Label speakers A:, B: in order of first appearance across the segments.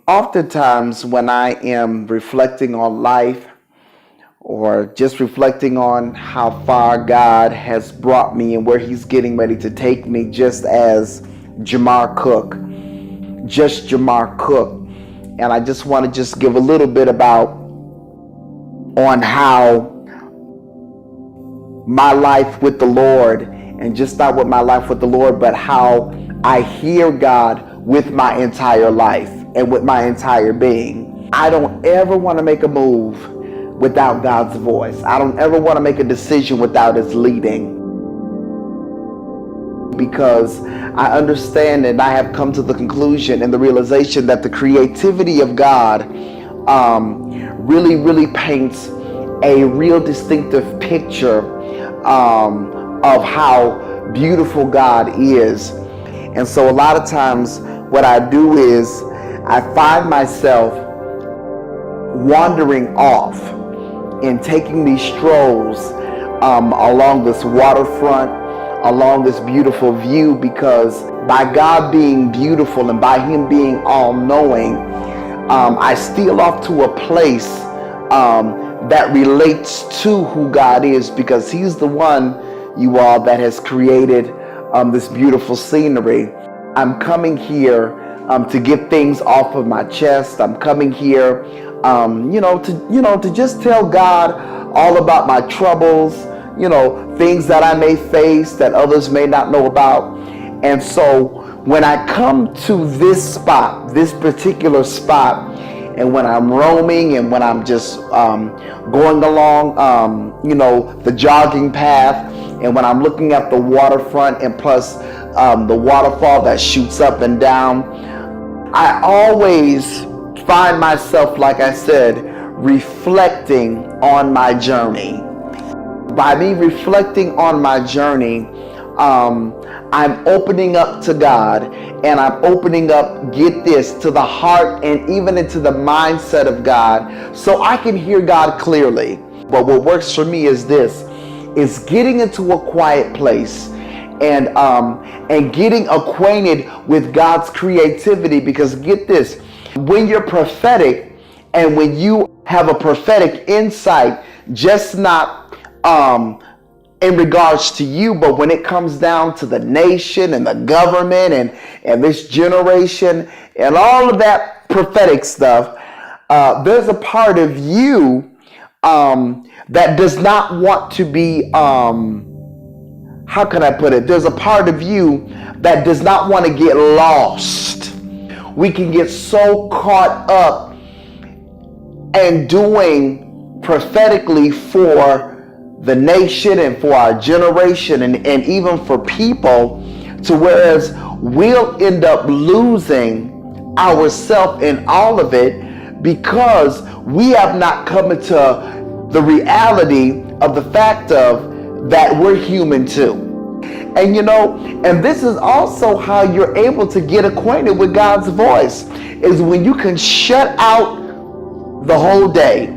A: Oftentimes, when I am reflecting on life or just reflecting on how far God has brought me and where He's getting ready to take me, just as Jamar Cook, just Jamar Cook. And I just want to just give a little bit about on how my life with the Lord, and just not with my life with the Lord, but how I hear God with my entire life and with my entire being. I don't ever want to make a move without God's voice. I don't ever want to make a decision without His leading, because I understand and I have come to the conclusion and the realization that the creativity of God really paints a real distinctive picture of how beautiful God is. And so a lot of times what I do is I find myself wandering off and taking these strolls along this waterfront, along this beautiful view, because by God being beautiful and by Him being all-knowing, I steal off to a place that relates to who God is, because He's the one, you all, that has created this beautiful scenery. I'm coming here to get things off of my chest. I'm coming here, to just tell God all about my troubles, things that I may face that others may not know about. And so when I come to this spot, this particular spot, and when I'm roaming and when I'm just going along, the jogging path, and when I'm looking at the waterfront and plus the waterfall that shoots up and down, I always find myself, like I said, reflecting on my journey. By me reflecting on my journey, I'm opening up to God, and I'm opening up, get this, to the heart and even into the mindset of God, so I can hear God clearly. But what works for me is this, is getting into a quiet place and getting acquainted with God's creativity. Because get this, when you're prophetic and when you have a prophetic insight, just not in regards to you, but when it comes down to the nation and the government and this generation and all of that prophetic stuff, there's a part of you that does not want to be, how can I put it? There's a part of you that does not want to get lost. We can get so caught up and doing prophetically for the nation and for our generation and even for people, to whereas we'll end up losing ourselves in all of it, because we have not come into the reality of the fact of that we're human too. And and this is also how you're able to get acquainted with God's voice, is when you can shut out the whole day,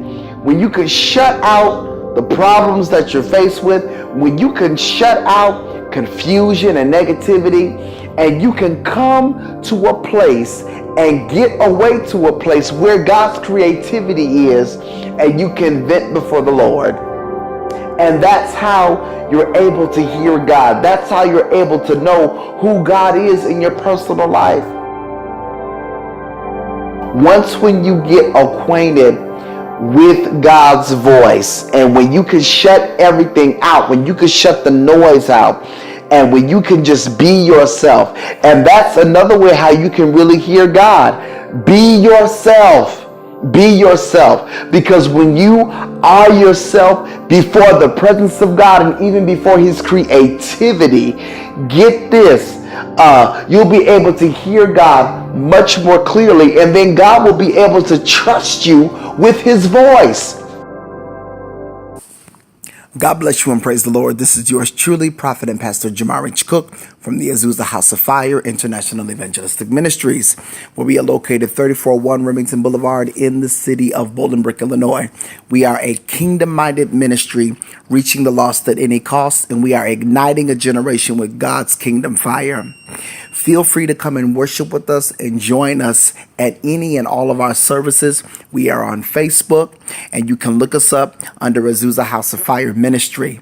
A: when you can shut out the problems that you're faced with, when you can shut out confusion and negativity, and you can come to a place and get away to a place where God's creativity is, and you can vent before the Lord. And that's how you're able to hear God. That's how you're able to know who God is in your personal life. Once when you get acquainted with God's voice, and when you can shut everything out, when you can shut the noise out, and when you can just be yourself. And that's another way how you can really hear God. Be yourself. Be yourself. Because when you are yourself before the presence of God and even before His creativity, get this, you'll be able to hear God much more clearly, and then God will be able to trust you with His voice. God bless you and praise the Lord. This is yours truly, Prophet and Pastor Jamar Cook from the Azusa House of Fire International Evangelistic Ministries, where we are located 3401 Remington Boulevard in the city of Bolingbrook, Illinois. We are a kingdom-minded ministry, reaching the lost at any cost, and we are igniting a generation with God's kingdom fire. Feel free to come and worship with us and join us at any and all of our services. We are on Facebook, and you can look us up under Azusa House of Fire Ministry.